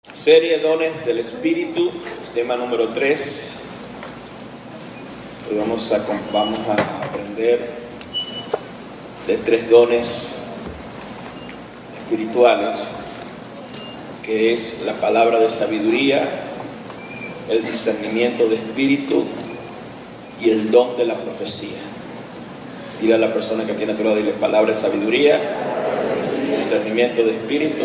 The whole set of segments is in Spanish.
Serie Dones del Espíritu, tema número 3. Hoy vamos a aprender de 3 dones espirituales, que es la palabra de sabiduría, el discernimiento de espíritu y el don de la profecía. Dile a la persona que tiene a tu lado, dile: palabra de sabiduría, discernimiento de espíritu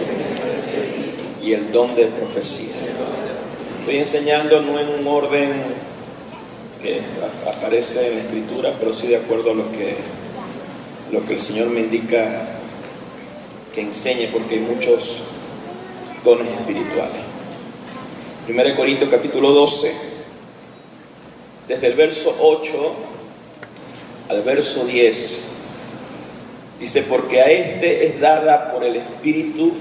y el don de profecía. Estoy enseñando no en un orden que aparece en la escritura, pero sí de acuerdo a lo que el Señor me indica que enseñe, porque hay muchos dones espirituales. 1 Corintios capítulo 12, desde el verso 8 al verso 10, dice: porque a este es dada por el Espíritu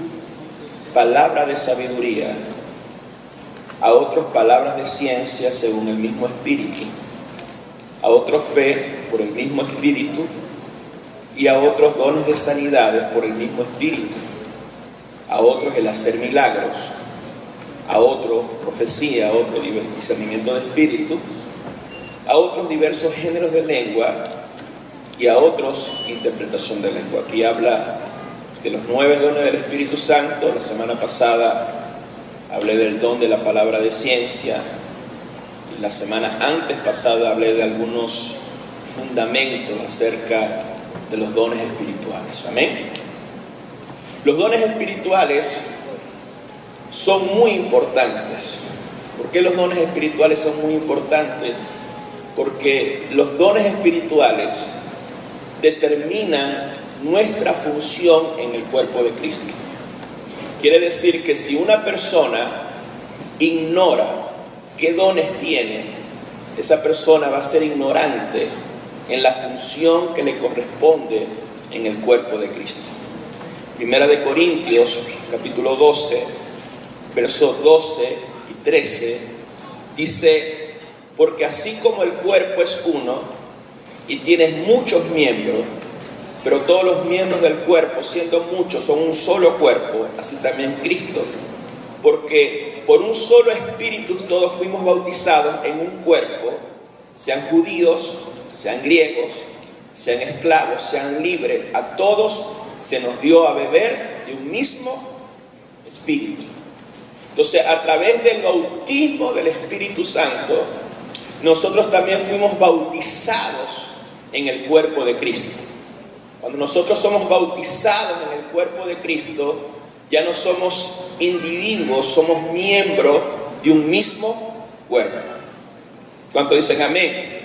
palabra de sabiduría, a otros palabras de ciencia según el mismo Espíritu, a otros fe por el mismo Espíritu, y a otros dones de sanidades por el mismo Espíritu, a otros el hacer milagros, a otros profecía, a otros discernimiento de espíritu, a otros diversos géneros de lengua y a otros interpretación de lengua. Aquí habla de los 9 dones del Espíritu Santo. La semana pasada hablé del don de la palabra de ciencia, y la semana antes pasada hablé de algunos fundamentos acerca de los dones espirituales. Amén. Los dones espirituales son muy importantes. ¿Por qué los dones espirituales son muy importantes? Porque los dones espirituales determinan nuestra función en el cuerpo de Cristo. Quiere decir que si una persona ignora qué dones tiene, esa persona va a ser ignorante en la función que le corresponde en el cuerpo de Cristo. 1 Corintios capítulo 12, versos 12 y 13, dice: porque así como el cuerpo es uno y tiene muchos miembros, pero todos los miembros del cuerpo, siendo muchos, son un solo cuerpo, así también Cristo. Porque por un solo espíritu todos fuimos bautizados en un cuerpo, sean judíos, sean griegos, sean esclavos, sean libres, a todos se nos dio a beber de un mismo espíritu. Entonces, a través del bautismo del Espíritu Santo, nosotros también fuimos bautizados en el cuerpo de Cristo. Cuando nosotros somos bautizados en el cuerpo de Cristo, ya no somos individuos, somos miembros de un mismo cuerpo. ¿Cuántos dicen amén?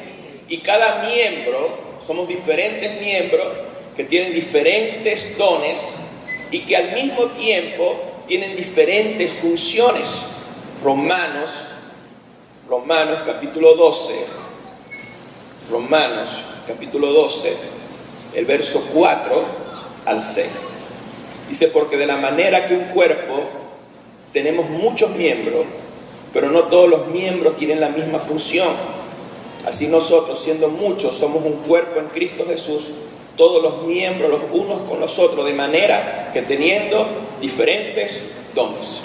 Y cada miembro, somos diferentes miembros que tienen diferentes dones y que al mismo tiempo tienen diferentes funciones. Romanos capítulo 12, el verso 4 al 6. Dice: porque de la manera que un cuerpo tenemos muchos miembros, pero no todos los miembros tienen la misma función. Así nosotros, siendo muchos, somos un cuerpo en Cristo Jesús, todos los miembros los unos con los otros, de manera que teniendo diferentes dones.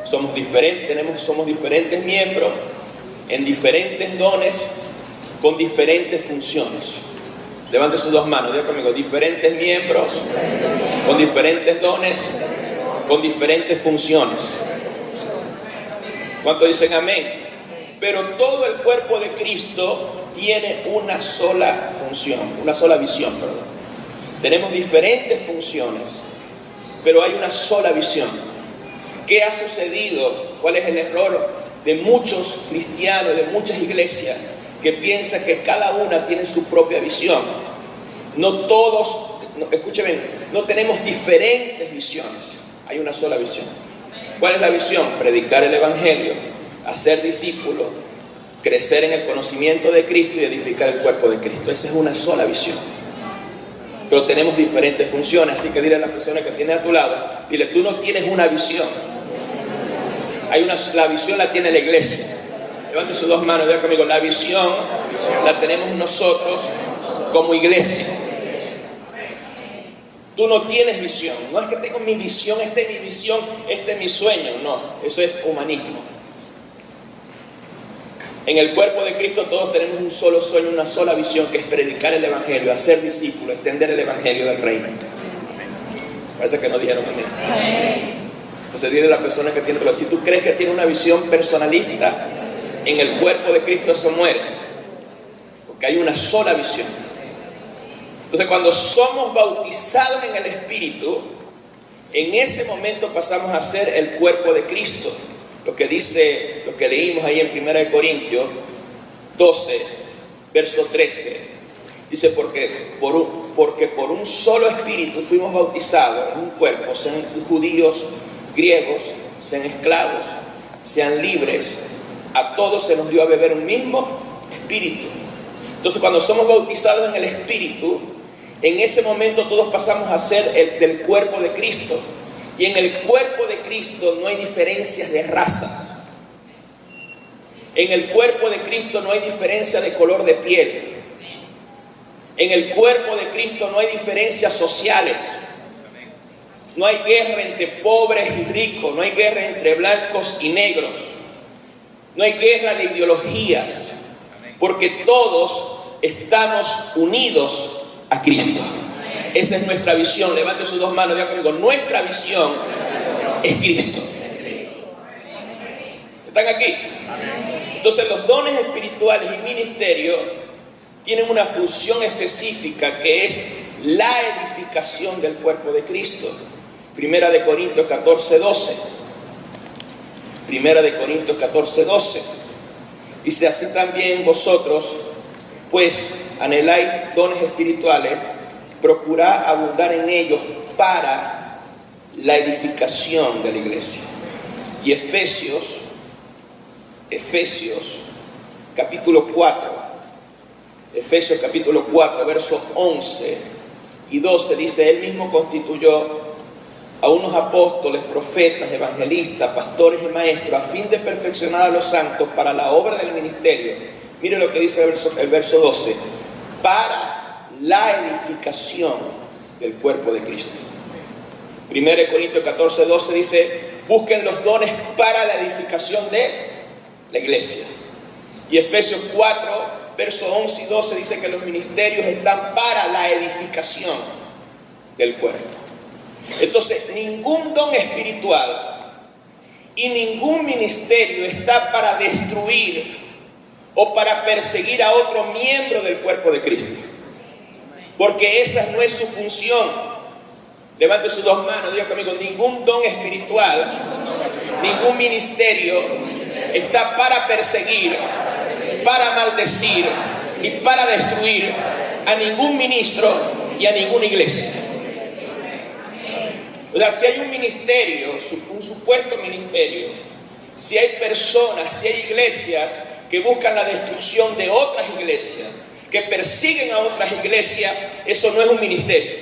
Somos diferentes miembros en diferentes dones, con diferentes funciones. Levante sus 2 manos, diga conmigo: diferentes miembros, con diferentes dones, con diferentes funciones. ¿Cuántos dicen amén? Pero todo el cuerpo de Cristo tiene una sola función, una sola visión, perdón. Tenemos diferentes funciones, pero hay una sola visión. ¿Qué ha sucedido? ¿Cuál es el error de muchos cristianos, de muchas iglesias, que piensan que cada una tiene su propia visión? No todos, escúcheme, no tenemos diferentes visiones, hay una sola visión. ¿Cuál es la visión? Predicar el evangelio, hacer discípulos, crecer en el conocimiento de Cristo y edificar el cuerpo de Cristo. Esa es una sola visión. Pero tenemos diferentes funciones, así que dile a la persona que tiene a tu lado, dile: tú no tienes una visión. La visión la tiene la iglesia. Levante sus 2 manos, diga conmigo: la visión la tenemos nosotros como iglesia. Tú no tienes visión. No es que tengo mi visión, esta es mi visión, este es mi sueño. No, eso es humanismo. En el cuerpo de Cristo todos tenemos un solo sueño, una sola visión, que es predicar el Evangelio, hacer discípulos, extender el Evangelio del reino. Parece que no dijeron amén. Entonces dice la persona que tiene, pero si tú crees que tiene una visión personalista, en el cuerpo de Cristo eso muere. Porque hay una sola visión. Entonces cuando somos bautizados en el Espíritu, en ese momento pasamos a ser el cuerpo de Cristo. Lo que dice, lo que leímos ahí en 1 Corintios 12, verso 13. Dice, porque por un solo Espíritu fuimos bautizados en un cuerpo, sean judíos, griegos, sean esclavos, sean libres. A todos se nos dio a beber un mismo Espíritu. Entonces cuando somos bautizados en el Espíritu, en ese momento todos pasamos a ser del cuerpo de Cristo. Y en el cuerpo de Cristo no hay diferencias de razas. En el cuerpo de Cristo no hay diferencia de color de piel. En el cuerpo de Cristo no hay diferencias sociales. No hay guerra entre pobres y ricos. No hay guerra entre blancos y negros. No hay guerra de ideologías. Porque todos estamos unidos a Cristo. Esa es nuestra visión. Levante sus dos manos, diga conmigo. Nuestra visión es Cristo. ¿Están aquí? Entonces los dones espirituales y ministerios tienen una función específica, que es la edificación del cuerpo de Cristo. Primera de Corintios 14, 12. Primera de Corintios 14, 12. Dice, así también vosotros, pues anheláis dones espirituales, procurad abundar en ellos para la edificación de la iglesia. Y Efesios capítulo 4, Efesios capítulo 4, versos 11 y 12, dice, él mismo constituyó a unos apóstoles, profetas, evangelistas, pastores y maestros, a fin de perfeccionar a los santos para la obra del ministerio. Mire lo que dice el verso 12, para la edificación del cuerpo de Cristo. 1 Corintios 14, 12 dice, busquen los dones para la edificación de la iglesia. Y Efesios 4, versos 11 y 12 dice que los ministerios están para la edificación del cuerpo. Entonces, ningún don espiritual y ningún ministerio está para destruir o para perseguir a otro miembro del cuerpo de Cristo. Porque esa no es su función. Levante sus dos manos, diga conmigo, ningún don espiritual, ningún ministerio está para perseguir, para maldecir y para destruir a ningún ministro y a ninguna iglesia. O sea, si hay un ministerio, un supuesto ministerio, si hay personas, si hay iglesias que buscan la destrucción de otras iglesias, que persiguen a otras iglesias, eso no es un ministerio.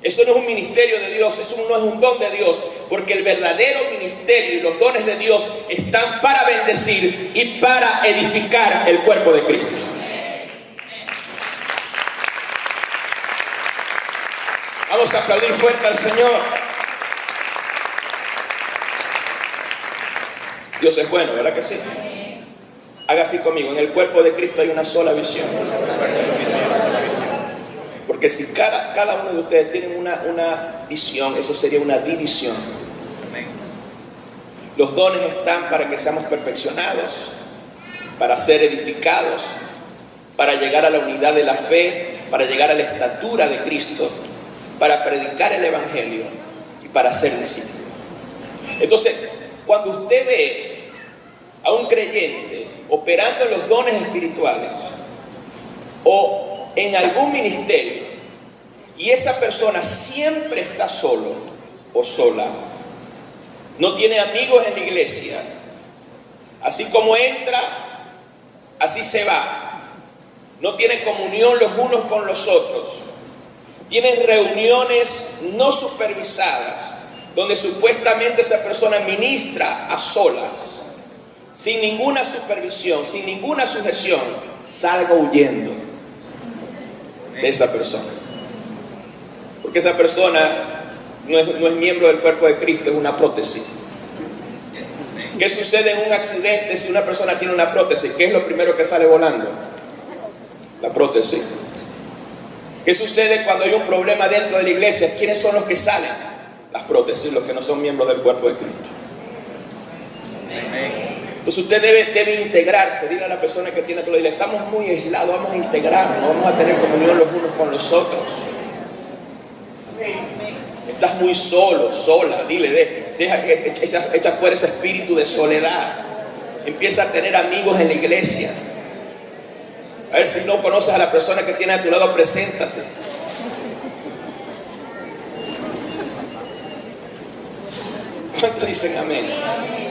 Eso no es un ministerio de Dios, eso no es un don de Dios, porque el verdadero ministerio y los dones de Dios están para bendecir y para edificar el cuerpo de Cristo. Vamos a aplaudir fuerte al Señor. Dios es bueno, ¿verdad que sí? Haga así conmigo, en el cuerpo de Cristo hay una sola visión. Porque si cada uno de ustedes tiene una visión, eso sería una división. Los dones están para que seamos perfeccionados, para ser edificados, para llegar a la unidad de la fe, para llegar a la estatura de Cristo, para predicar el Evangelio y para ser discípulos. Entonces, cuando usted ve a un creyente operando en los dones espirituales o en algún ministerio y esa persona siempre está solo o sola, no tiene amigos en la iglesia, así como entra, así se va, no tiene comunión los unos con los otros, tienen reuniones no supervisadas donde supuestamente esa persona ministra a solas, sin ninguna supervisión, sin ninguna sujeción, salga huyendo de esa persona. Porque esa persona no es miembro del cuerpo de Cristo, es una prótesis. ¿Qué sucede en un accidente si una persona tiene una prótesis? ¿Qué es lo primero que sale volando? La prótesis. ¿Qué sucede cuando hay un problema dentro de la iglesia? ¿Quiénes son los que salen? Las prótesis, los que no son miembros del cuerpo de Cristo. Entonces usted debe integrarse. Dile a la persona que tiene a tu lado, dile, estamos muy aislados, vamos a integrarnos, vamos a tener comunión los unos con los otros. Estás muy solo, sola, dile, echa fuera ese espíritu de soledad. Empieza a tener amigos en la iglesia. A ver, si no conoces a la persona que tiene a tu lado, preséntate. ¿Cuántos dicen amén?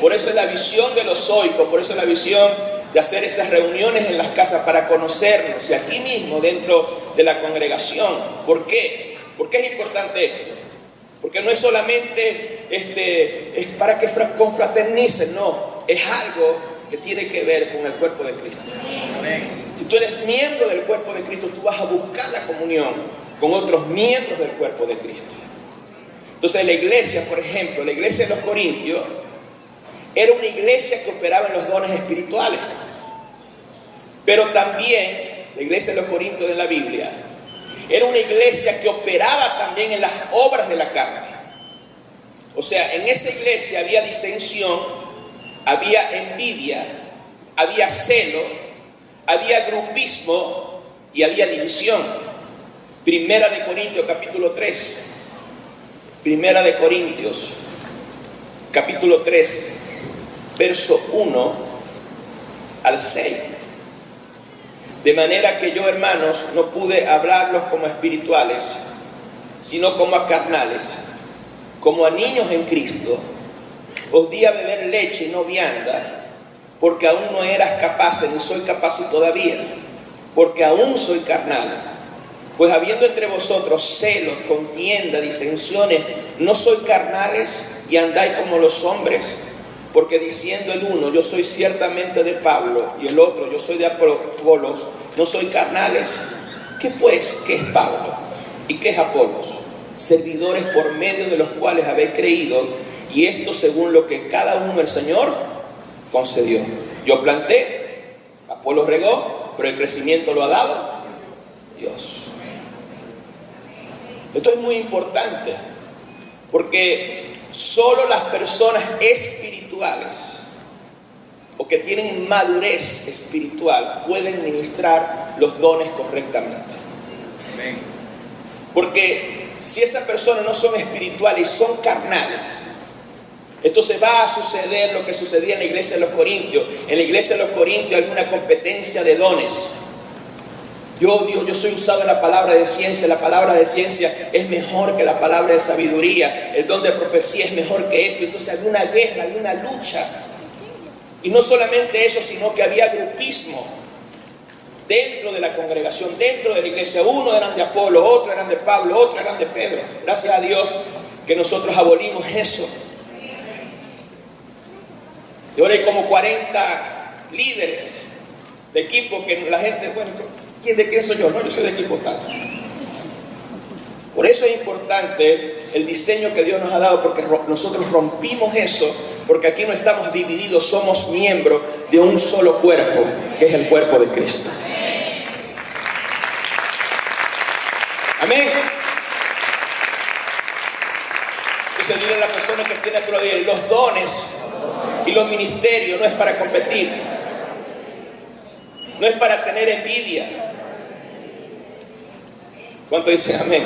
Por eso es la visión de los zoicos, por eso es la visión de hacer esas reuniones en las casas para conocernos y aquí mismo dentro de la congregación. ¿Por qué? ¿Por qué es importante esto? Porque no es solamente es para que confraternicen, no, es algo que tiene que ver con el cuerpo de Cristo. Si tú eres miembro del cuerpo de Cristo, tú vas a buscar la comunión con otros miembros del cuerpo de Cristo. Entonces la iglesia, por ejemplo, la iglesia de los Corintios era una iglesia que operaba en los dones espirituales. Pero también la iglesia de los Corintios de la Biblia era una iglesia que operaba también en las obras de la carne. O sea, en esa iglesia había disensión, había envidia, había celo, había grupismo y había división. Primera de Corintios capítulo 3. Primera de Corintios capítulo 3, verso 1 al 6. De manera que yo, hermanos, no pude hablarlos como espirituales, sino como a carnales, como a niños en Cristo. Os di a beber leche y no vianda, porque aún no eras capaces, ni soy capaz todavía, porque aún soy carnal. Pues habiendo entre vosotros celos, contienda, disensiones, ¿no sois carnales y andáis como los hombres? Porque diciendo el uno, yo soy ciertamente de Pablo, y el otro, yo soy de Apolos, ¿no soy carnales? ¿Qué pues? ¿Qué es Pablo? ¿Y qué es Apolos? Servidores por medio de los cuales habéis creído, y esto según lo que cada uno el Señor concedió. Yo planté, Apolos regó, pero el crecimiento lo ha dado Dios. Esto es muy importante, porque solo las personas espirituales o que tienen madurez espiritual pueden ministrar los dones correctamente. Porque si esas personas no son espirituales y son carnales, entonces va a suceder lo que sucedía en la iglesia de los Corintios. En la iglesia de los Corintios hay una competencia de dones. Yo soy usado en la palabra de ciencia. La palabra de ciencia es mejor que la palabra de sabiduría. El don de profecía es mejor que esto. Entonces había una guerra, había una lucha. Y no solamente eso, sino que había grupismo dentro de la congregación, dentro de la iglesia. Uno eran de Apolo, otro eran de Pablo, otro eran de Pedro. Gracias a Dios que nosotros abolimos eso. Y ahora hay como 40 líderes de equipo que la gente, bueno, ¿de quién soy yo? No, yo soy de equipo tal. Por eso es importante el diseño que Dios nos ha dado, porque nosotros rompimos eso, porque aquí no estamos divididos, somos miembros de un solo cuerpo, que es el cuerpo de Cristo. Amén. Entonces dile a la persona que tiene otro día, los dones y los ministerios no es para competir, no es para tener envidia. ¿Cuánto dicen amén?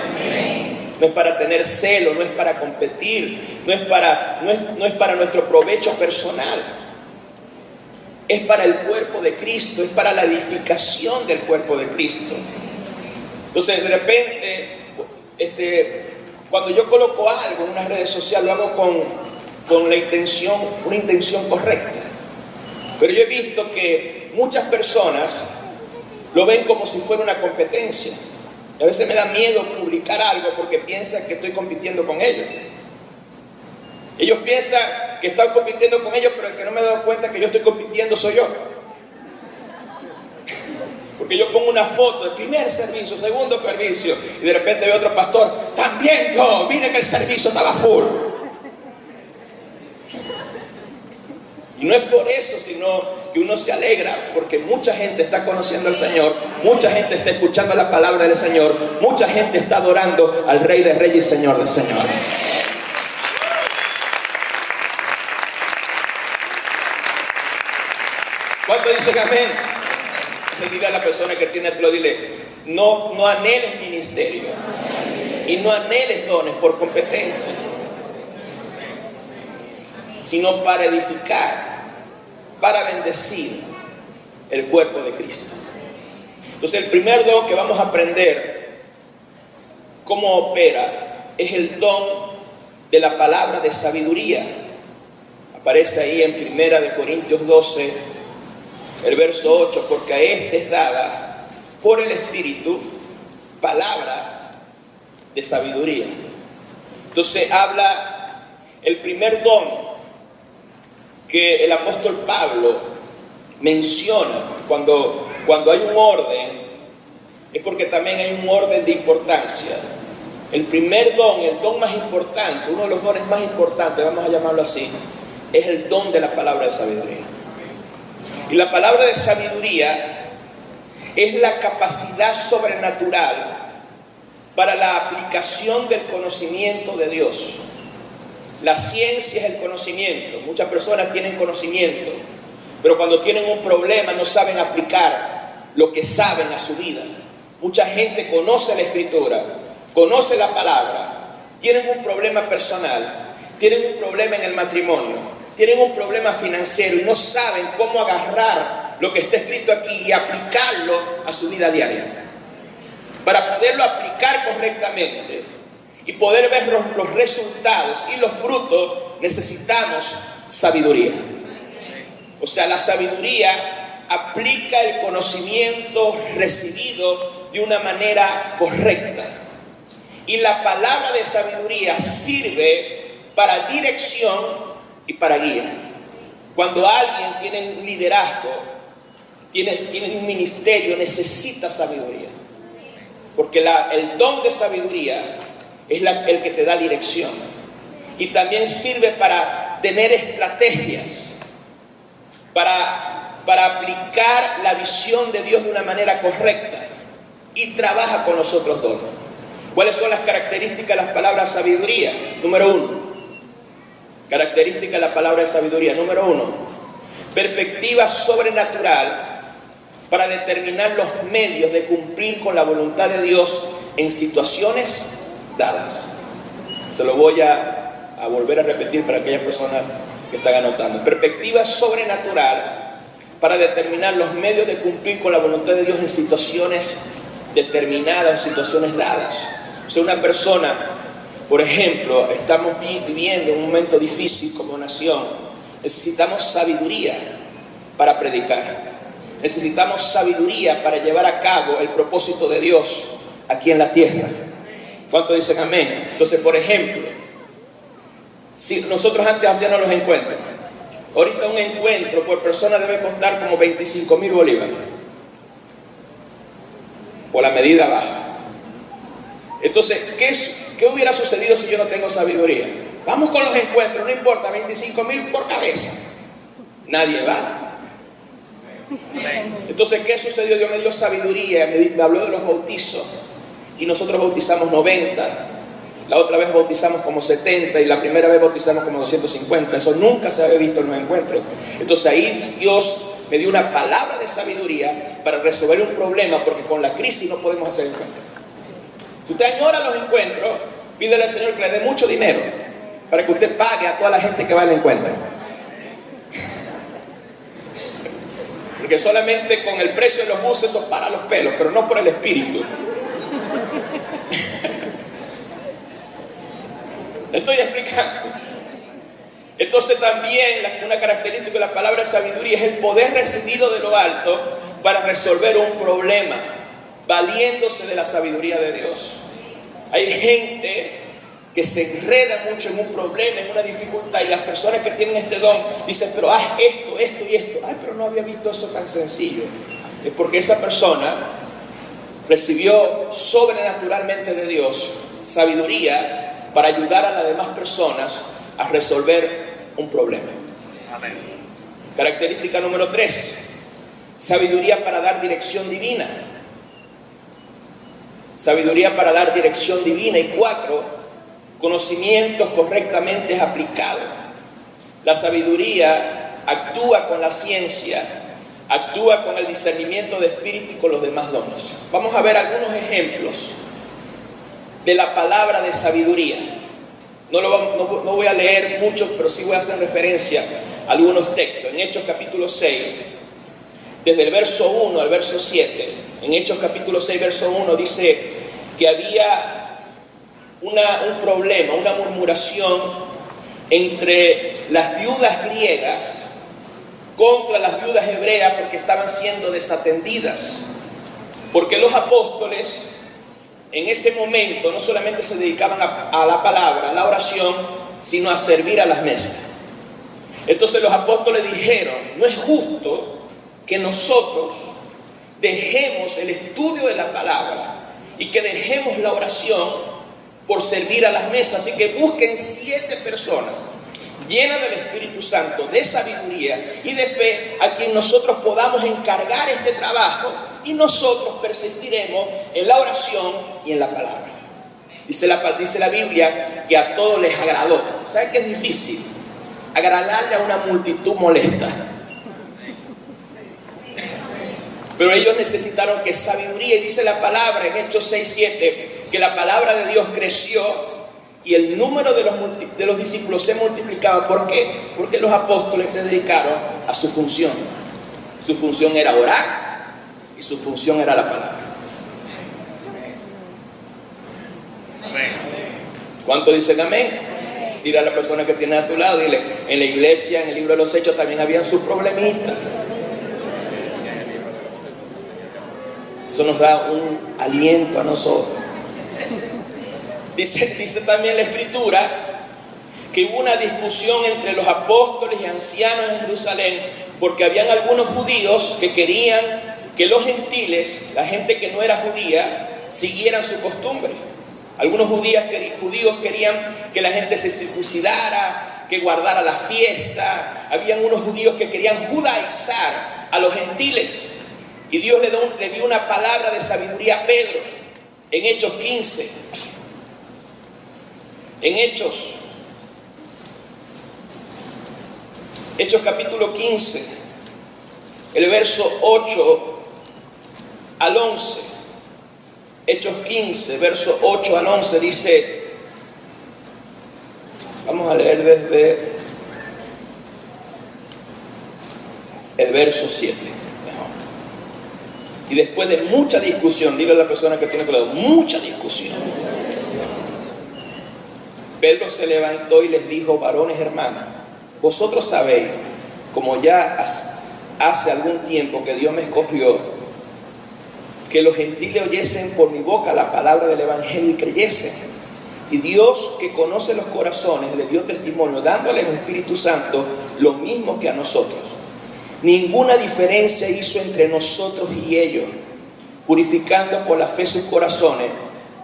No es para tener celo, no es para competir, no es para nuestro provecho personal. Es para el cuerpo de Cristo, es para la edificación del cuerpo de Cristo. Entonces, de repente, cuando yo coloco algo en una red social, lo hago con una intención correcta. Pero yo he visto que muchas personas lo ven como si fuera una competencia. A veces me da miedo publicar algo porque piensan que estoy compitiendo con ellos. Ellos piensan que están compitiendo con ellos, pero el que no me he dado cuenta que yo estoy compitiendo soy yo. Porque yo pongo una foto del primer servicio, segundo servicio, y de repente veo otro pastor, también yo, mire que el servicio estaba full. Y no es por eso, sino que uno se alegra porque mucha gente está conociendo al Señor, mucha gente está escuchando la palabra del Señor, mucha gente está adorando al Rey de Reyes y Señor de Señores. ¿Cuánto dicen amén? Se diga a la persona que tiene otro, dile, no anheles ministerio y no anheles dones por competencia, sino para edificar, para bendecir el cuerpo de Cristo. Entonces el primer don que vamos a aprender cómo opera es el don de la palabra de sabiduría. Aparece ahí en 1 Corintios 12, el verso 8, porque a este es dada por el Espíritu palabra de sabiduría. Entonces habla el primer don que el apóstol Pablo menciona cuando hay un orden, es porque también hay un orden de importancia. El primer don, el don más importante, uno de los dones más importantes, vamos a llamarlo así, es el don de la palabra de sabiduría. Y la palabra de sabiduría es la capacidad sobrenatural para la aplicación del conocimiento de Dios. La ciencia es el conocimiento. Muchas personas tienen conocimiento, pero cuando tienen un problema no saben aplicar lo que saben a su vida. Mucha gente conoce la Escritura, conoce la palabra, tienen un problema personal, tienen un problema en el matrimonio, tienen un problema financiero y no saben cómo agarrar lo que está escrito aquí y aplicarlo a su vida diaria. Para poderlo aplicar correctamente y poder ver los resultados y los frutos, necesitamos sabiduría. O sea, la sabiduría aplica el conocimiento recibido de una manera correcta. Y la palabra de sabiduría sirve para dirección y para guía. Cuando alguien tiene un liderazgo, tiene un ministerio, necesita sabiduría. Porque el don de sabiduría es el que te da dirección. Y también sirve para tener estrategias, para aplicar la visión de Dios de una manera correcta. Y trabaja con los otros dones. ¿Cuáles son las características de las palabras sabiduría? Número 1. Característica de la palabra de sabiduría. Número 1. Perspectiva sobrenatural para determinar los medios de cumplir con la voluntad de Dios en situaciones dadas. Se lo voy a volver a repetir para aquellas personas que están anotando. Perspectiva sobrenatural para determinar los medios de cumplir con la voluntad de Dios en situaciones determinadas, en situaciones dadas. O sea, una persona, por ejemplo, estamos viviendo un momento difícil como nación. Necesitamos sabiduría para predicar. Necesitamos sabiduría para llevar a cabo el propósito de Dios aquí en la tierra. ¿Cuántos dicen amén? Entonces, por ejemplo, si nosotros antes hacíamos los encuentros, ahorita un encuentro por persona debe costar como 25,000 bolívares por la medida baja. Entonces, ¿qué hubiera sucedido si yo no tengo sabiduría? Vamos con los encuentros, no importa, 25,000 por cabeza. Nadie va. Entonces, ¿qué sucedió? Dios me dio sabiduría, me habló de los bautizos. Y nosotros bautizamos 90. La otra vez bautizamos como 70 y la primera vez bautizamos como 250. Eso nunca se había visto en los encuentros. Entonces ahí Dios me dio una palabra de sabiduría para resolver un problema, porque con la crisis no podemos hacer encuentros. Si usted añora los encuentros, pídele al Señor que le dé mucho dinero para que usted pague a toda la gente que va al encuentro. Porque solamente con el precio de los buses eso para los pelos, pero no por el espíritu. Estoy explicando. Entonces también una característica de la palabra sabiduría es el poder recibido de lo alto para resolver un problema, valiéndose de la sabiduría de Dios. Hay gente que se enreda mucho en un problema, en una dificultad, y las personas que tienen este don dicen, pero haz esto, esto y esto. Ay, pero no había visto eso tan sencillo. es porque esa persona recibió sobrenaturalmente de Dios sabiduría para ayudar a las demás personas a resolver un problema. Amén. Característica número 3, sabiduría para dar dirección divina. Sabiduría para dar dirección divina. Y 4, conocimientos correctamente aplicados. La sabiduría actúa con la ciencia, actúa con el discernimiento de espíritu y con los demás dones. Vamos a ver algunos ejemplos de la palabra de sabiduría. No voy a leer muchos, pero sí voy a hacer referencia a algunos textos. En Hechos capítulo 6, desde el verso 1 al verso 7, en Hechos capítulo 6, verso 1, dice que había un problema, una murmuración entre las viudas griegas contra las viudas hebreas porque estaban siendo desatendidas. Porque los apóstoles en ese momento no solamente se dedicaban a la palabra, a la oración, sino a servir a las mesas. Entonces los apóstoles dijeron, no es justo que nosotros dejemos el estudio de la palabra y que dejemos la oración por servir a las mesas. Así que busquen 7 personas llenas del Espíritu Santo, de sabiduría y de fe, a quien nosotros podamos encargar este trabajo, y nosotros persistiremos en la oración y en la palabra. Dice la Biblia que a todos les agradó. ¿Saben qué es difícil? Agradarle a una multitud molesta. Pero ellos necesitaron que sabiduría, y dice la palabra en Hechos 6:7, que la palabra de Dios creció y el número de los discípulos se multiplicaba. ¿Por qué? Porque los apóstoles se dedicaron a su función. Su función era orar y su función era la palabra. ¿Cuánto dicen amén? Dile a la persona que tiene a tu lado, dile, en la iglesia, en el libro de los Hechos también habían sus problemitas. Eso nos da un aliento a nosotros. Dice también la Escritura que hubo una discusión entre los apóstoles y ancianos en Jerusalén, porque habían algunos judíos que querían que los gentiles, la gente que no era judía, siguieran su costumbre. Algunos judíos querían que la gente se circuncidara, que guardara la fiesta. Habían unos judíos que querían judaizar a los gentiles. Y Dios le dio una palabra de sabiduría a Pedro en Hechos 15. En Hechos capítulo 15, el verso 8 al 11. Hechos 15, verso 8 al 11 dice, vamos a leer desde el verso 7. Mejor. Y después de mucha discusión, dile a la persona que tiene que lado, mucha discusión, Pedro se levantó y les dijo, varones hermanos, vosotros sabéis, como ya hace algún tiempo que Dios me escogió, que los gentiles oyesen por mi boca la palabra del evangelio y creyesen. Y Dios, que conoce los corazones, le dio testimonio, dándole el Espíritu Santo lo mismo que a nosotros. Ninguna diferencia hizo entre nosotros y ellos, purificando por la fe sus corazones.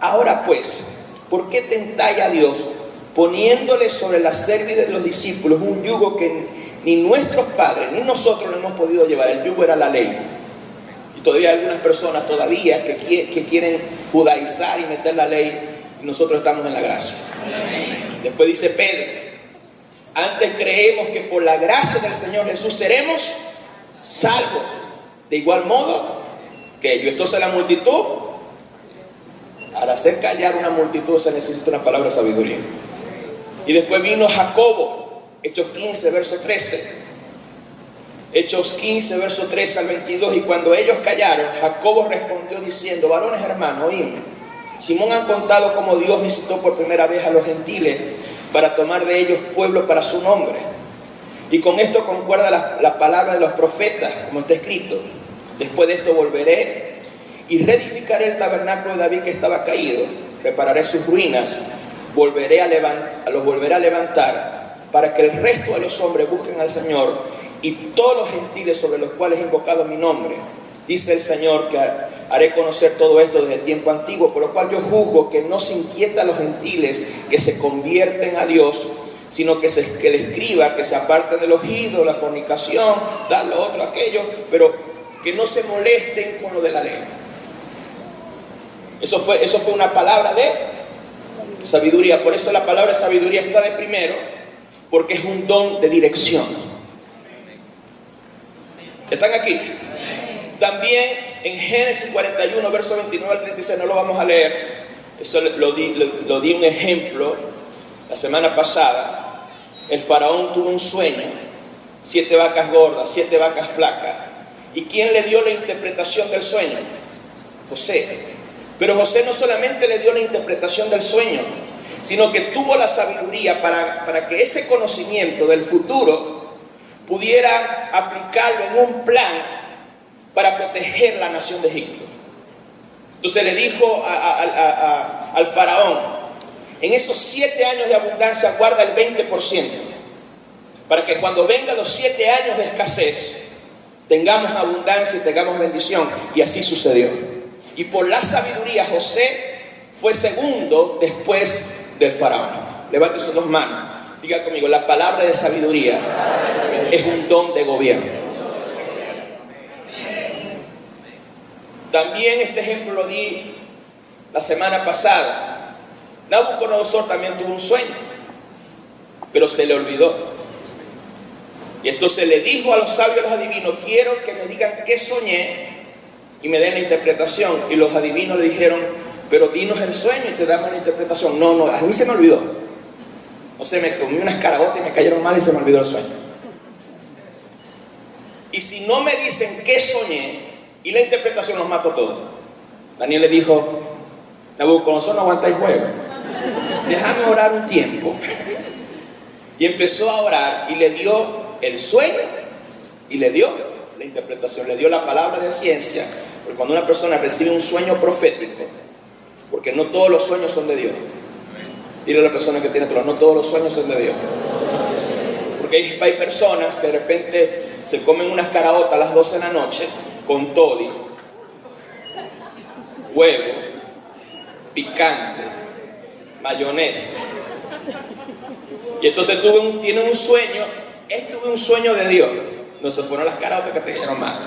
Ahora pues, ¿por qué tentáis a Dios, poniéndole sobre la cerviz de los discípulos un yugo que ni nuestros padres ni nosotros lo hemos podido llevar? El yugo era la ley. Y todavía hay algunas personas todavía que quieren judaizar y meter la ley, y nosotros estamos en la gracia. Después dice Pedro, antes creemos que por la gracia del Señor Jesús seremos salvos. De igual modo que ellos. Entonces la multitud, para hacer callar una multitud se necesita una palabra de sabiduría. Y después vino Jacobo, Hechos 15, verso 13. Hechos 15, verso 13 al 22. Y cuando ellos callaron, Jacobo respondió diciendo, varones hermanos, oídme. Simón han contado cómo Dios visitó por primera vez a los gentiles para tomar de ellos pueblo para su nombre. Y con esto concuerda la palabra de los profetas, como está escrito. Después de esto volveré y reedificaré el tabernáculo de David que estaba caído, repararé sus ruinas, los volveré a levantar para que el resto de los hombres busquen al Señor, y todos los gentiles sobre los cuales he invocado mi nombre Dice el Señor que haré conocer todo esto desde el tiempo antiguo, por lo cual yo juzgo que no se inquieta a los gentiles que se convierten a Dios, sino que le escriba que se aparten de los ídolos, la fornicación, tal, lo otro, aquello, pero que no se molesten con lo de la ley. Eso fue una palabra de sabiduría. Por eso la palabra sabiduría está de primero, porque es un don de dirección. ¿Están aquí? También en Génesis 41, verso 29 al 36, no lo vamos a leer. Eso lo di un ejemplo la semana pasada. El faraón tuvo un sueño, 7 vacas gordas, 7 vacas flacas. ¿Y quién le dio la interpretación del sueño? José. Pero José no solamente le dio la interpretación del sueño, sino que tuvo la sabiduría para que ese conocimiento del futuro pudiera aplicarlo en un plan para proteger la nación de Egipto. Entonces le dijo al faraón: en esos 7 años de abundancia guarda el 20%, para que cuando vengan los 7 años de escasez tengamos abundancia y tengamos bendición. Y así sucedió. Y por la sabiduría José fue segundo después del faraón. Levante sus 2 manos. Diga conmigo: la palabra de sabiduría es un don de gobierno. También este ejemplo lo di la semana pasada. Nabucodonosor también tuvo un sueño, pero se le olvidó. Y entonces le dijo a los sabios, a los adivinos: quiero que me digan qué soñé y me den la interpretación. Y los adivinos le dijeron: pero dinos el sueño y te damos la interpretación. No, a mí se me olvidó. O sea, me comí unas caraotas y me cayeron mal y se me olvidó el sueño. Y si no me dicen qué soñé y la interpretación, los mato todos. Daniel le dijo: Nabucodonosor, no aguantáis juego, déjame orar un tiempo. Y empezó a orar y le dio el sueño y le dio la interpretación, le dio la palabra de ciencia. Porque cuando una persona recibe un sueño profético, porque no todos los sueños son de Dios. Dile a la persona que tiene otro: no todos los sueños son de Dios. Porque hay personas que de repente se comen unas caraotas a las 12 de la noche con toddy, huevo, picante, mayonesa. Y entonces tienen un sueño. Tuve un sueño de Dios. No, se fueron las caraotas que te cayeron mal.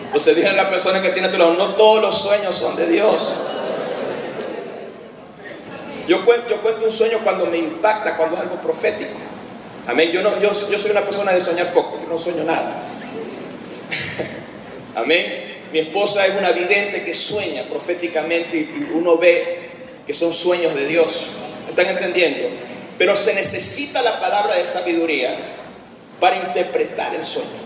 Entonces dile a la persona que tiene a tu lado: no todos los sueños son de Dios. Yo cuento un sueño cuando me impacta, cuando es algo profético. Amén. Yo soy una persona de soñar poco. Yo no sueño nada. Amén. Mi esposa es una vidente que sueña proféticamente y uno ve que son sueños de Dios. ¿Están entendiendo? Pero se necesita la palabra de sabiduría para interpretar el sueño.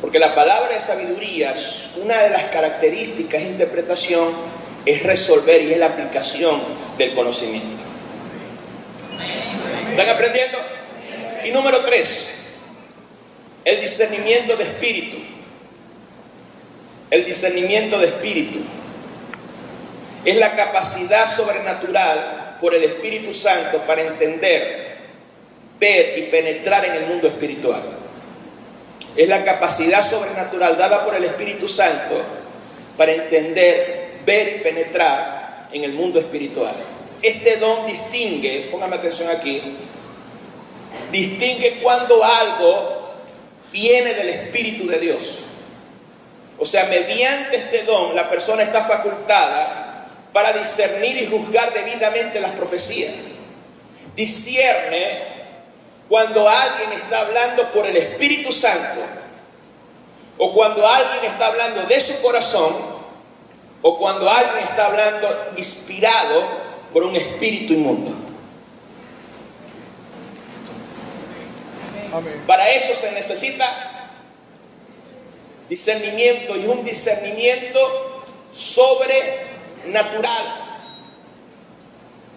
Porque la palabra de sabiduría, una de las características de interpretación es resolver y es la aplicación del conocimiento. ¿Están aprendiendo? Y número 3, el discernimiento de espíritu. El discernimiento de espíritu es la capacidad sobrenatural por el Espíritu Santo para entender, ver y penetrar en el mundo espiritual. Es la capacidad sobrenatural dada por el Espíritu Santo para entender, ver y penetrar en el mundo espiritual. Este don distingue, póngame atención aquí, distingue cuando algo viene del Espíritu de Dios. O sea, mediante este don la persona está facultada para discernir y juzgar debidamente las profecías. Discierne cuando alguien está hablando por el Espíritu Santo, o cuando alguien está hablando de su corazón, o cuando alguien está hablando inspirado por un espíritu inmundo. Amén. Para eso se necesita discernimiento, y un discernimiento sobrenatural.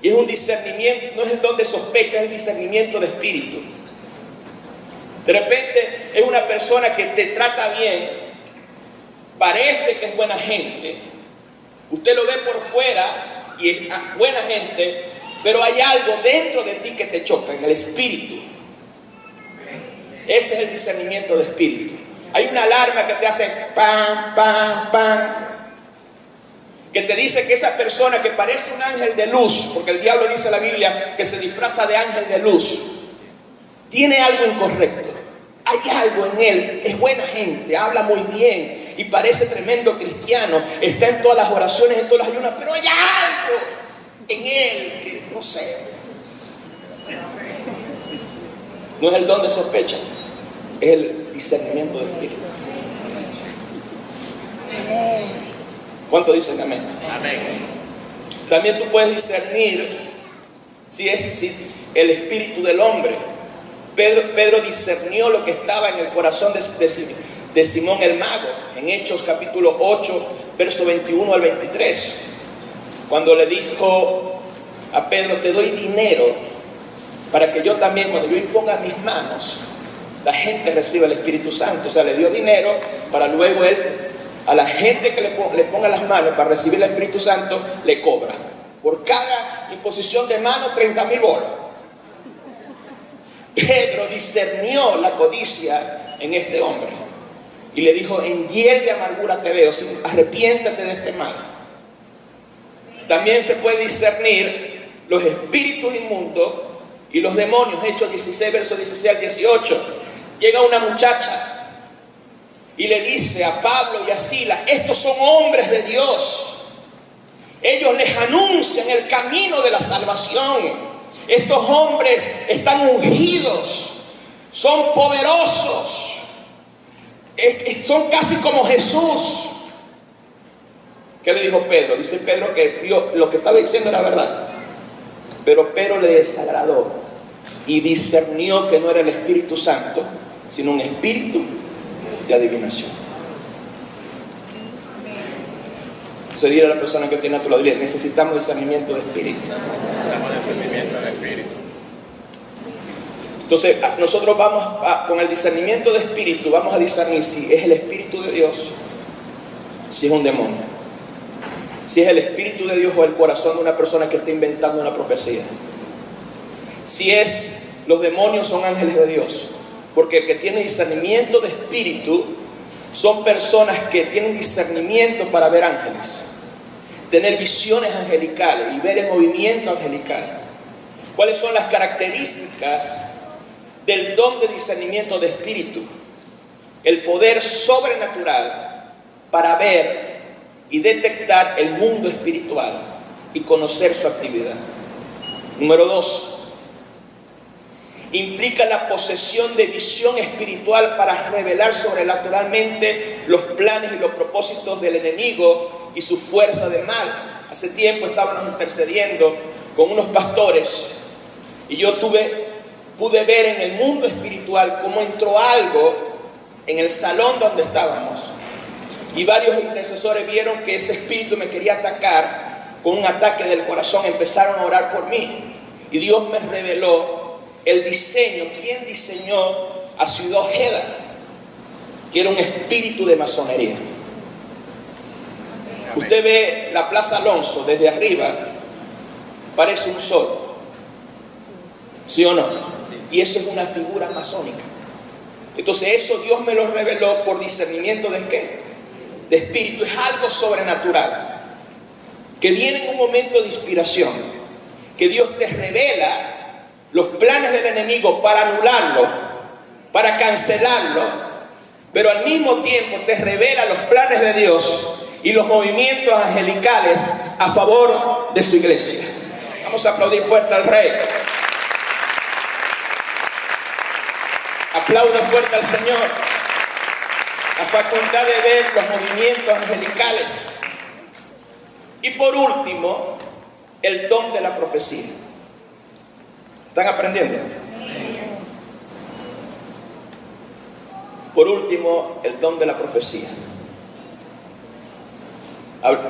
Y es un discernimiento, no es el don de sospecha, es el discernimiento de espíritu. De repente es una persona que te trata bien, parece que es buena gente, usted lo ve por fuera y es buena gente, pero hay algo dentro de ti que te choca, en el espíritu. Ese es el discernimiento de espíritu. Hay una alarma que te hace pam, pam, pam, que te dice que esa persona que parece un ángel de luz, porque el diablo dice en la Biblia que se disfraza de ángel de luz, tiene algo incorrecto. Hay algo en él, es buena gente, habla muy bien y parece tremendo cristiano, está en todas las oraciones, en todas las ayunas, pero hay algo en él que no sé. No es el don de sospecha, es el discernimiento de espíritu. ¿Cuánto dicen amén? Amén. También tú puedes discernir si es el espíritu del hombre. Pedro discernió lo que estaba en el corazón de Simón el mago, en Hechos capítulo 8, verso 21 al 23. Cuando le dijo a Pedro: te doy dinero para que yo también, cuando yo imponga mis manos, la gente reciba el Espíritu Santo. O sea, le dio dinero para luego él, a la gente que le ponga las manos para recibir el Espíritu Santo, le cobra. Por cada imposición de manos, 30,000 bolas. Pedro discernió la codicia en este hombre y le dijo: en hiel de amargura te veo, arrepiéntate de este mal. También se puede discernir los espíritus inmundos y los demonios. Hechos 16, versos 16 al 18. Llega una muchacha y le dice a Pablo y a Silas: estos son hombres de Dios, ellos les anuncian el camino de la salvación. Estos hombres están ungidos, son poderosos, son casi como Jesús. ¿Qué le dijo Pedro? Dice Pedro que lo que estaba diciendo era verdad, pero Pedro le desagradó y discernió que no era el Espíritu Santo, sino un espíritu de adivinación. Sería la persona que tiene a tu lado: necesitamos discernimiento de espíritu. Entonces nosotros con el discernimiento de espíritu vamos a discernir si es el Espíritu de Dios, si es un demonio, si es el Espíritu de Dios o el corazón de una persona que está inventando una profecía, si es los demonios son ángeles de Dios. Porque el que tiene discernimiento de espíritu son personas que tienen discernimiento para ver ángeles, tener visiones angelicales y ver el movimiento angelical. ¿Cuáles son las características del don de discernimiento de espíritu? El poder sobrenatural para ver y detectar el mundo espiritual y conocer su actividad. Número 2, implica la posesión de visión espiritual para revelar sobrenaturalmente los planes y los propósitos del enemigo y su fuerza de mal. Hace tiempo estábamos intercediendo con unos pastores y yo pude ver en el mundo espiritual cómo entró algo en el salón donde estábamos, y varios intercesores vieron que ese espíritu me quería atacar. Con un ataque del corazón empezaron a orar por mí y Dios me reveló el diseño. ¿Quién diseñó a Ciudad Ojeda? Que era un espíritu de masonería. Usted ve la Plaza Alonso desde arriba, parece un sol, ¿sí o no? Y eso es una figura masónica. Entonces eso Dios me lo reveló por discernimiento de ¿qué? De espíritu. Es algo sobrenatural que viene en un momento de inspiración, que Dios te revela los planes del enemigo para anularlo, para cancelarlo, pero al mismo tiempo te revela los planes de Dios y los movimientos angelicales a favor de su iglesia. Vamos a aplaudir fuerte al Rey. Aplauda fuerte al Señor. La facultad de ver los movimientos angelicales. Y por último, el don de la profecía. ¿Están aprendiendo? Por último, el don de la profecía.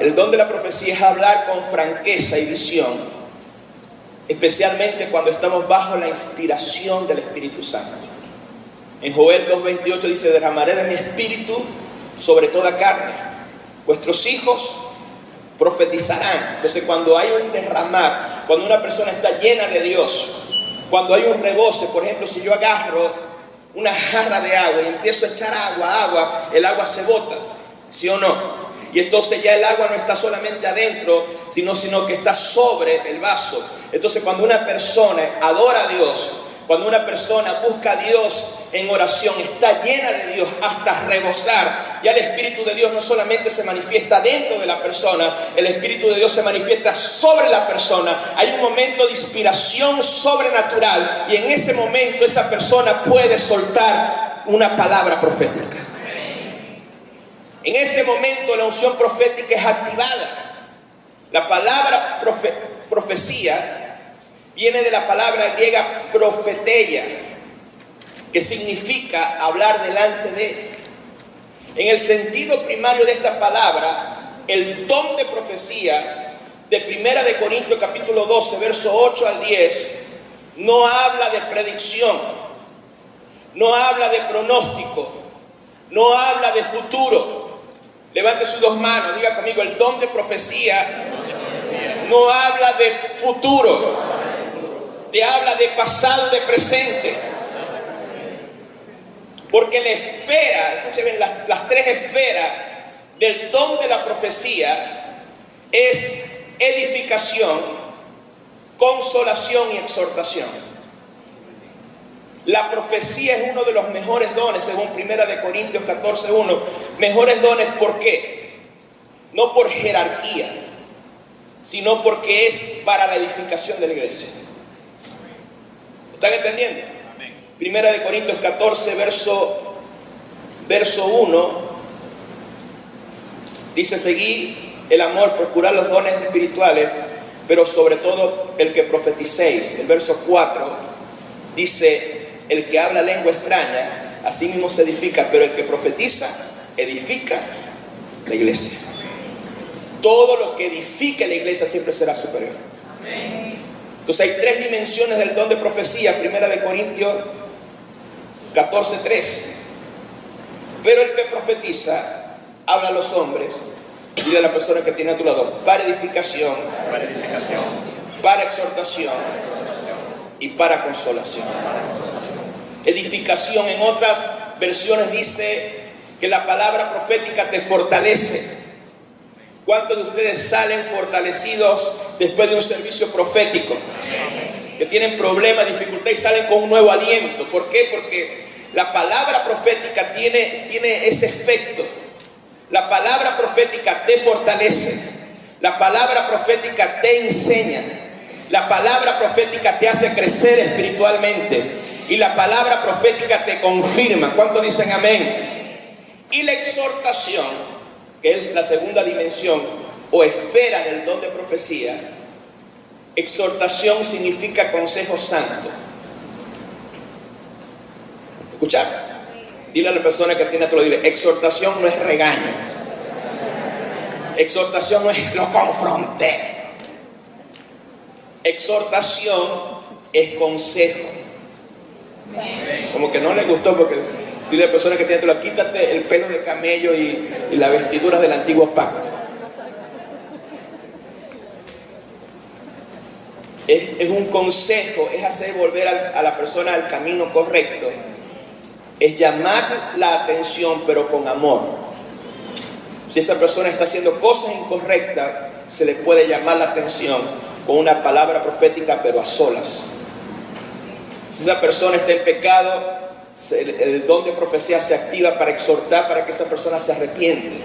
El don de la profecía es hablar con franqueza y visión, especialmente cuando estamos bajo la inspiración del Espíritu Santo. En Joel 2:28 dice: derramaré de mi espíritu sobre toda carne, vuestros hijos profetizarán. Entonces, cuando hay un derramar, cuando una persona está llena de Dios, cuando hay un rebose, por ejemplo, si yo agarro una jarra de agua y empiezo a echar agua, el agua se bota, ¿sí o no? Y entonces ya el agua no está solamente adentro, sino que está sobre el vaso. Entonces cuando una persona adora a Dios, cuando una persona busca a Dios en oración, está llena de Dios hasta rebosar, ya el Espíritu de Dios no solamente se manifiesta dentro de la persona, el Espíritu de Dios se manifiesta sobre la persona. Hay un momento de inspiración sobrenatural y en ese momento esa persona puede soltar una palabra profética. En ese momento la unción profética es activada. La palabra profecía viene de la palabra griega profeteia, que significa hablar delante de. En el sentido primario de esta palabra, el don de profecía de 1 de Corintios capítulo 12, verso 8 al 10, no habla de predicción, no habla de pronóstico, no habla de futuro. Levante sus dos manos, diga conmigo, el don de profecía no habla de futuro, te habla de pasado, de presente. Porque la esfera, escuchen las tres esferas del don de la profecía es edificación, consolación y exhortación. La profecía es uno de los mejores dones, según 1 de Corintios 14:1. Mejores dones, ¿por qué? No por jerarquía, sino porque es para la edificación de la iglesia. ¿Están entendiendo? 1 de Corintios 14, verso 1, dice: seguid el amor, procurar los dones espirituales, pero sobre todo el que profeticéis. El verso 4 dice: el que habla lengua extraña, así mismo se edifica, pero el que profetiza, edifica la iglesia. Todo lo que edifique la iglesia siempre será superior. Entonces hay tres dimensiones del don de profecía. 1 de Corintios 14:3. Pero el que profetiza habla a los hombres, dile a la persona que tiene a tu lado, para edificación, para exhortación y para consolación. Edificación, en otras versiones dice que la palabra profética te fortalece. ¿Cuántos de ustedes salen fortalecidos después de un servicio profético? Que tienen problemas, dificultad y salen con un nuevo aliento. ¿Por qué? Porque la palabra profética tiene ese efecto. La palabra profética te fortalece. La palabra profética te enseña. La palabra profética te hace crecer espiritualmente. Y la palabra profética te confirma. ¿Cuántos dicen amén? Y la exhortación, que es la segunda dimensión o esfera del don de profecía. Exhortación significa consejo santo. ¿Escucharon? Dile a la persona que tiene a tu lado, dile: exhortación no es regaño. Exhortación no es lo confronté. Exhortación es consejo. Como que no le gustó, porque dile a la persona que tiene a tu lado: quítate el pelo de camello y las vestiduras del antiguo pacto. Es un consejo, es hacer volver a la persona al camino correcto. Es llamar la atención, pero con amor. Si esa persona está haciendo cosas incorrectas, se le puede llamar la atención con una palabra profética, pero a solas. Si esa persona está en pecado, el don de profecía se activa para exhortar, para que esa persona se arrepiente,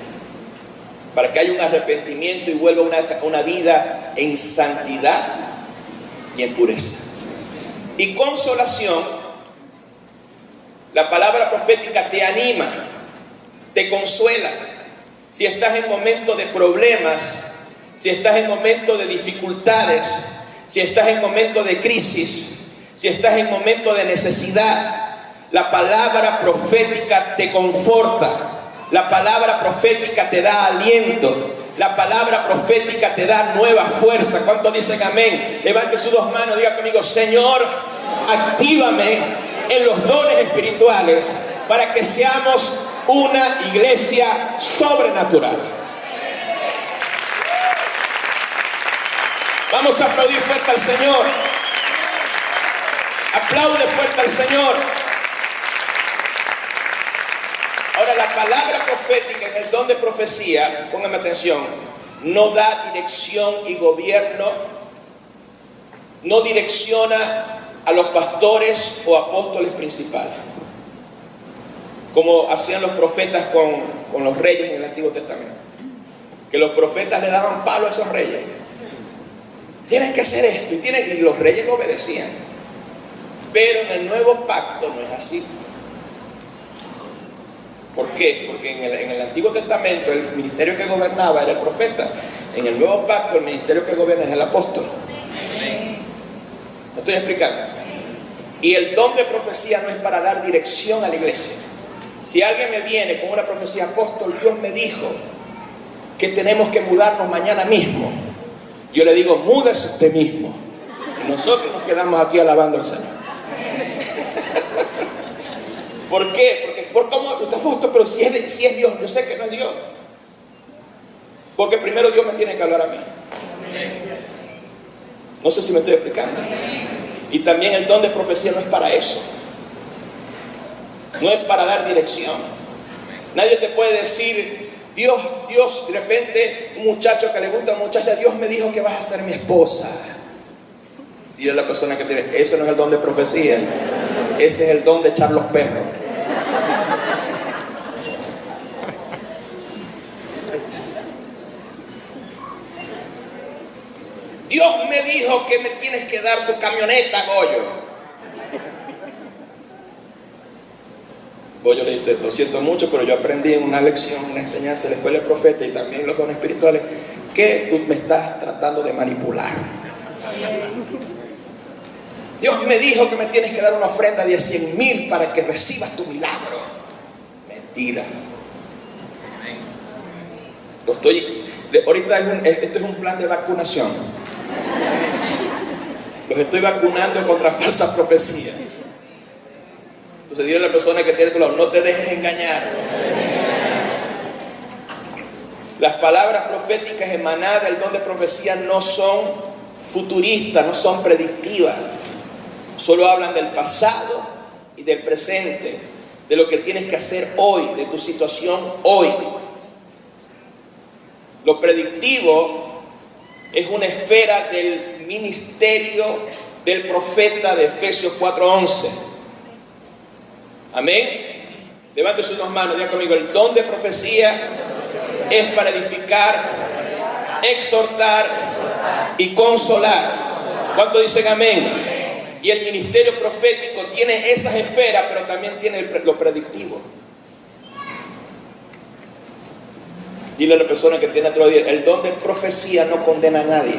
para que haya un arrepentimiento y vuelva a una vida en santidad y en pureza. Y consolación, la palabra profética te anima, te consuela. Si estás en momentos de problemas, si estás en momentos de dificultades, si estás en momentos de crisis, si estás en momentos de necesidad, la palabra profética te conforta. La palabra profética te da aliento. La palabra profética te da nueva fuerza. ¿Cuántos dicen amén? Levante sus dos manos, diga conmigo: Señor, actívame en los dones espirituales para que seamos una iglesia sobrenatural. Vamos a aplaudir fuerte al Señor. Aplaude fuerte al Señor. Ahora, la palabra profética en el don de profecía, pónganme atención, no da dirección y gobierno, no direcciona a los pastores o apóstoles principales, como hacían los profetas con los reyes en el Antiguo Testamento, que los profetas le daban palo a esos reyes. Tienes que hacer esto, y los reyes lo obedecían. Pero en el nuevo pacto no es así. ¿Por qué? Porque en el Antiguo Testamento el ministerio que gobernaba era el profeta. En el nuevo pacto el ministerio que gobierna es el apóstol. ¿Me estoy explicando? Y el don de profecía no es para dar dirección a la iglesia. Si alguien me viene con una profecía, apóstol, Dios me dijo que tenemos que mudarnos mañana mismo, yo le digo, múdese usted mismo, y nosotros nos quedamos aquí alabando al Señor. ¿Por qué? Porque ¿cómo? Usted apóstol, pero si es Dios, yo sé que no es Dios, porque primero Dios me tiene que hablar a mí. No sé si me estoy explicando. Y también el don de profecía no es para eso. No es para dar dirección. Nadie te puede decir, Dios, de repente un muchacho que le gusta a una muchacha, Dios me dijo que vas a ser mi esposa. Dile a la persona que tiene, eso no es el don de profecía, ese es el don de echar los perros. Dios me dijo que me tienes que dar tu camioneta, Goyo. Goyo le dice, lo siento mucho, pero yo aprendí en una lección, una enseñanza de la escuela del profeta y también los dones espirituales, que tú me estás tratando de manipular. Dios me dijo que me tienes que dar una ofrenda de 100,000 para que recibas tu milagro. Mentira. Ahorita esto es un plan de vacunación. Los estoy vacunando contra falsas profecías. Entonces dile a la persona que tiene a tu lado, no te dejes engañar. Las palabras proféticas emanadas del don de profecía no son futuristas, no son predictivas. Solo hablan del pasado y del presente, de lo que tienes que hacer hoy, de tu situación hoy. Lo predictivo es una esfera del ministerio del profeta de Efesios 4:11. Amén. Levante sus dos manos, diga conmigo, el don de profecía es para edificar, exhortar y consolar. ¿Cuántos dicen amén? Y el ministerio profético tiene esas esferas, pero también tiene lo predictivo. Dile a la persona que tiene a tu lado, el don de profecía no condena a nadie.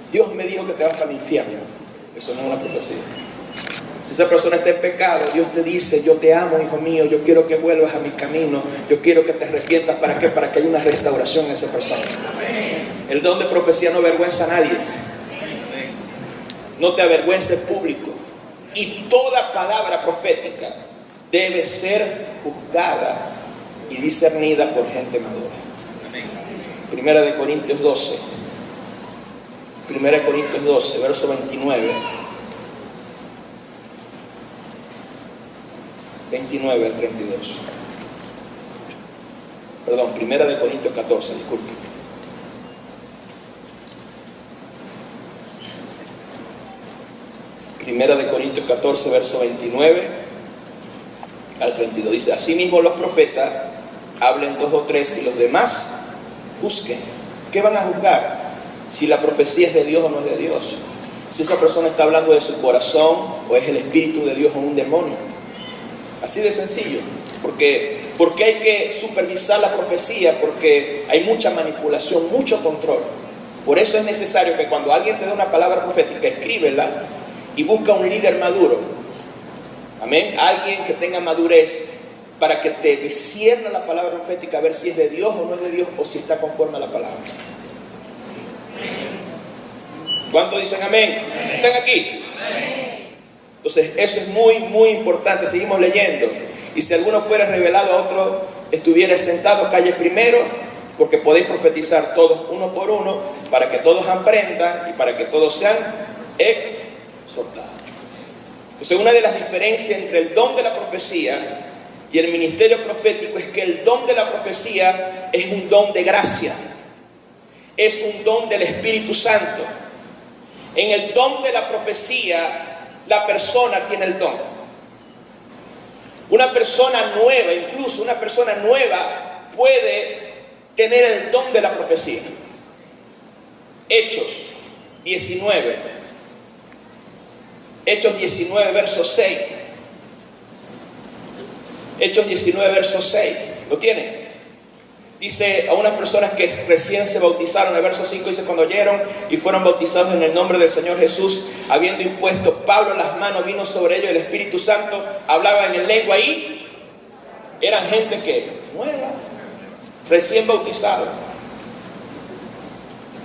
Dios me dijo que te vas para el infierno. Eso no es una profecía. Si esa persona está en pecado, Dios te dice, yo te amo, hijo mío, yo quiero que vuelvas a mis caminos, yo quiero que te arrepientas. ¿Para qué? Para que haya una restauración en esa persona. El don de profecía no avergüenza a nadie. No te avergüences público. Y toda palabra profética debe ser juzgada y discernida por gente madura. Primera de Corintios 12. Primera de Corintios 12, verso 29. 29 al 32. Perdón, Primera de Corintios 14, disculpe. Primera de Corintios 14, verso 29 al 32. Dice, asimismo los profetas hablen 2 o 3 y los demás juzguen. ¿Qué van a juzgar? Si la profecía es de Dios o no es de Dios. Si esa persona está hablando de su corazón o es el Espíritu de Dios o un demonio. Así de sencillo. Porque hay que supervisar la profecía, porque hay mucha manipulación, mucho control. Por eso es necesario que cuando alguien te dé una palabra profética, escríbela y busca un líder maduro. Amén. Alguien que tenga madurez para que te discierna la palabra profética, a ver si es de Dios o no es de Dios, o si está conforme a la palabra. ¿Cuántos dicen amén? ¿Están aquí? Entonces eso es muy, muy importante. Seguimos leyendo. Y si alguno fuera revelado a otro, estuviera sentado, calle primero, porque podéis profetizar todos uno por uno, para que todos aprendan y para que todos sean exhortados. Entonces, una de las diferencias entre el don de la profecía y el ministerio profético es que el don de la profecía es un don de gracia, es un don del Espíritu Santo. En el don de la profecía, la persona tiene el don. Una persona nueva, incluso una persona nueva, puede tener el don de la profecía. Hechos 19, verso 6. Hechos 19, verso 6. ¿Lo tienen? Dice a unas personas que recién se bautizaron, el verso 5 dice: cuando oyeron y fueron bautizados en el nombre del Señor Jesús, habiendo impuesto Pablo las manos, vino sobre ellos el Espíritu Santo, hablaban en lengua y eran gente que nueva, recién bautizados.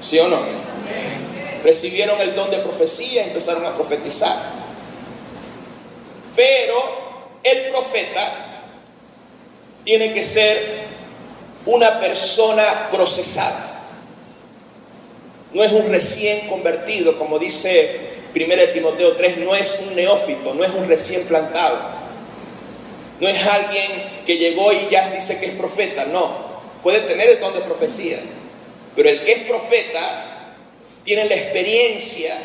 ¿Sí o no? Recibieron el don de profecía y empezaron a profetizar. Pero el profeta tiene que ser una persona procesada. No es un recién convertido, como dice 1 Timoteo 3, no es un neófito, no es un recién plantado. No es alguien que llegó y ya dice que es profeta, no. Puede tener el don de profecía, pero el que es profeta tiene la experiencia,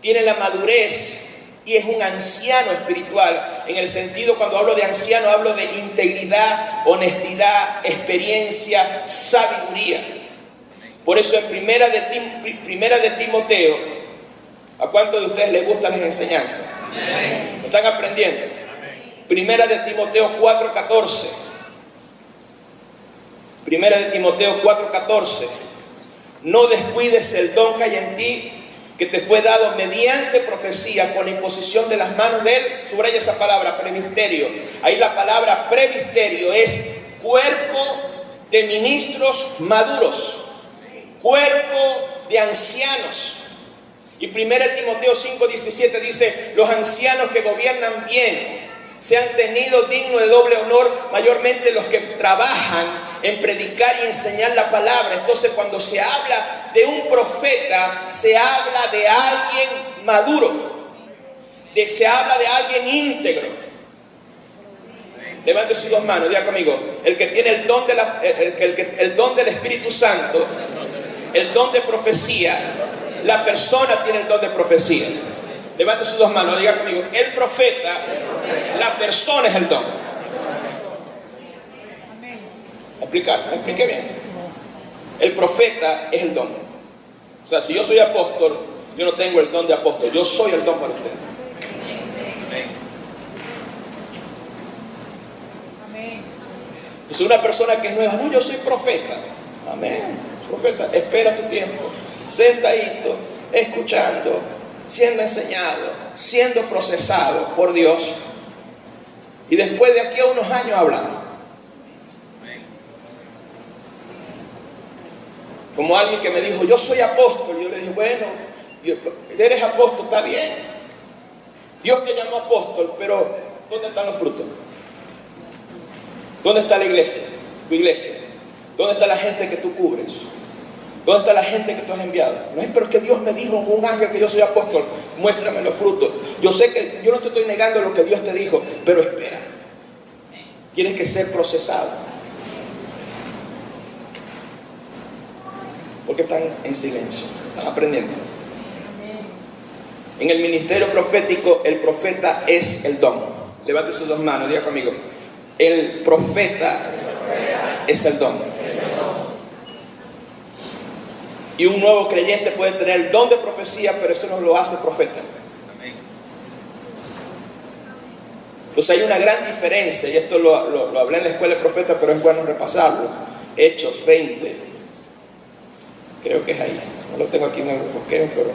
tiene la madurez y es un anciano espiritual. En el sentido, cuando hablo de anciano, hablo de integridad, honestidad, experiencia, sabiduría. Por eso en primera de Timoteo, ¿a cuántos de ustedes les gustan las enseñanzas? ¿Están aprendiendo? Primera de Timoteo 4:14. Primera de Timoteo 4:14. No descuides el don que hay en ti, que te fue dado mediante profecía con la imposición de las manos de él. Subraya esa palabra, presbiterio. Ahí la palabra presbiterio es cuerpo de ministros maduros, cuerpo de ancianos. Y 1 Timoteo 5:17 dice: los ancianos que gobiernan bien sean tenidos dignos de doble honor, mayormente los que trabajan en predicar y enseñar la palabra. Entonces, cuando se habla de un profeta, se habla de alguien maduro, se habla de alguien íntegro. Levante sus dos manos, diga conmigo: el que tiene el don el don del Espíritu Santo, el don de profecía, la persona tiene el don de profecía. Levante sus dos manos, diga conmigo: el profeta, la persona es el don. ¿Me expliqué bien? El profeta es el don. O sea, si yo soy apóstol, yo no tengo el don de apóstol, yo soy el don para ustedes. Entonces, una persona que es nueva: no, yo soy profeta. Amén. Profeta, espera tu tiempo, sentadito, escuchando, siendo enseñado, siendo procesado por Dios, y después de aquí a unos años hablando. Como alguien que me dijo: yo soy apóstol. Yo le dije: bueno, eres apóstol, está bien, Dios te llamó apóstol, pero ¿dónde están los frutos? ¿Dónde está la iglesia? Tu iglesia. ¿Dónde está la gente que tú cubres? ¿Dónde está la gente que tú has enviado? No es, pero que Dios me dijo con un ángel que yo soy apóstol. Muéstrame los frutos. Yo sé que yo no te estoy negando lo que Dios te dijo, pero espera, tienes que ser procesado. Porque están en silencio, están aprendiendo. En el ministerio profético, el profeta es el don. Levante sus dos manos, diga conmigo: el profeta es el don. Y un nuevo creyente puede tener el don de profecía, pero eso no lo hace profeta. Entonces hay una gran diferencia, y esto lo hablé en la escuela de profetas, pero es bueno repasarlo. Hechos 20. Creo que es ahí. No lo tengo aquí en el bosqueo, pero...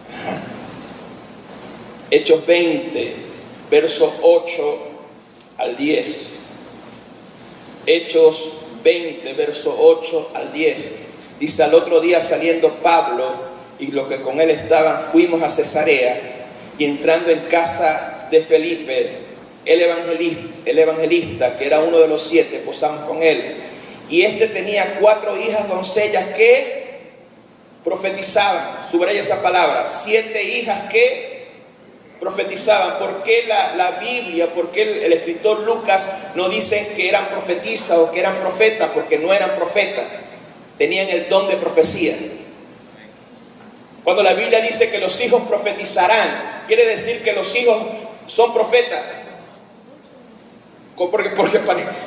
Ajá. Hechos 20, versos 8 al 10. Hechos 20, versos 8 al 10. Dice: al otro día, saliendo Pablo y los que con él estaban, fuimos a Cesarea, y entrando en casa de Felipe, el evangelista, que era uno de los 7, posamos con él. Y este tenía 4 hijas doncellas que profetizaban. Subraya esa palabra. 7 hijas que profetizaban. ¿Por qué la Biblia, por qué el escritor Lucas no dice que eran profetisas o que eran profetas? Porque no eran profetas, tenían el don de profecía. Cuando la Biblia dice que los hijos profetizarán, quiere decir que los hijos son profetas. Porque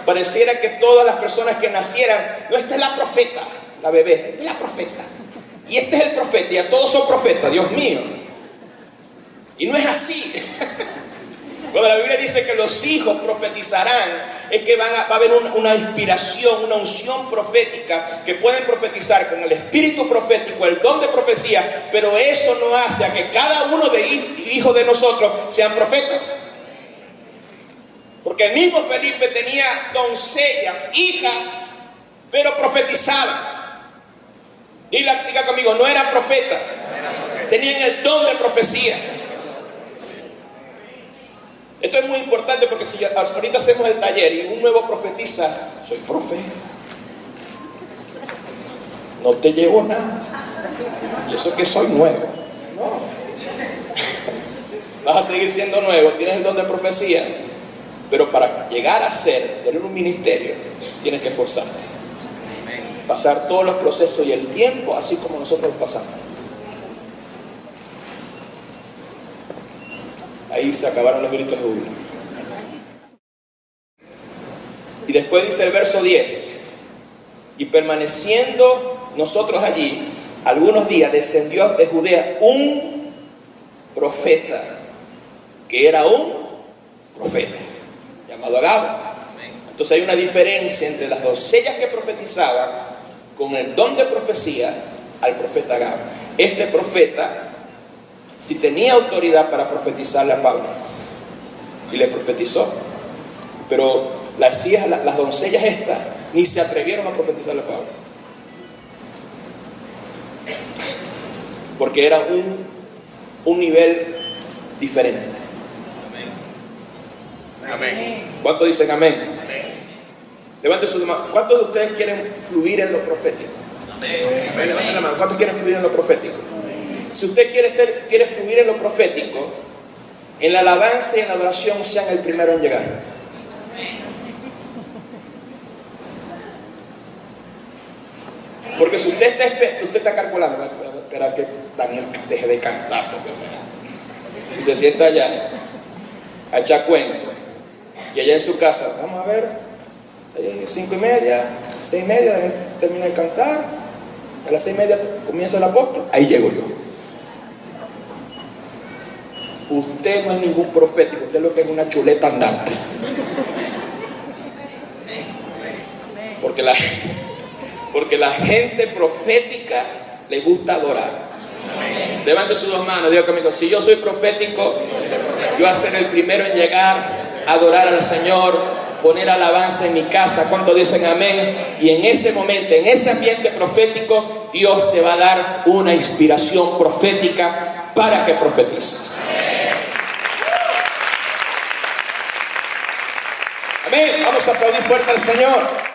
pareciera que todas las personas que nacieran, no, esta es la profeta, la bebé, esta es la profeta, y este es el profeta, y a todos son profetas, Dios mío. Y no es así. Cuando la Biblia dice que los hijos profetizarán, es que va a haber una inspiración, una unción profética, que pueden profetizar con el espíritu profético, el don de profecía, pero eso no hace a que cada uno de hijos de nosotros sean profetas. Porque el mismo Felipe tenía doncellas, hijas, pero profetizaban. Y diga conmigo, no eran profetas, tenían el don de profecía. Esto es muy importante porque si ahorita hacemos el taller y un nuevo profetiza, soy profeta, no te llevo nada, y eso que soy nuevo. No, vas a seguir siendo nuevo, tienes el don de profecía, pero para llegar a tener un ministerio, tienes que esforzarte, pasar todos los procesos y el tiempo así como nosotros pasamos. Ahí se acabaron los gritos de júbilo. Y después dice el verso 10: y permaneciendo nosotros allí algunos días, descendió de Judea un profeta, que era un profeta, llamado Agabo. Entonces hay una diferencia entre las doncellas que profetizaban con el don de profecía al profeta Agabo. Este profeta si tenía autoridad para profetizarle a Pablo, y le profetizó, pero las doncellas estas ni se atrevieron a profetizarle a Pablo, porque era un nivel diferente. Amén. ¿Cuántos dicen amén? Amén. Levante sus manos. ¿Cuántos de ustedes quieren fluir en lo profético? Amén. Levanten la mano. ¿Cuántos quieren fluir en lo profético? Si usted quiere fluir en lo profético, en la alabanza y en la adoración, sean el primero en llegar. Porque si usted está calculando, espera que Daniel deje de cantar, y se sienta allá a echar cuento, y allá en su casa, vamos a ver, 5:30, 6:30, Daniel termina de cantar, a las 6:30 comienza el apóstol, ahí llego yo. Usted no es ningún profético, usted lo que es una chuleta andante. Porque la gente profética le gusta adorar. Levante sus dos manos, diga conmigo, si yo soy profético, yo voy a ser el primero en llegar a adorar al Señor, poner alabanza en mi casa. ¿Cuántos dicen amén? Y en ese momento, en ese ambiente profético, Dios te va a dar una inspiración profética para que profetices. Amén. Vamos a aplaudir fuerte al Señor.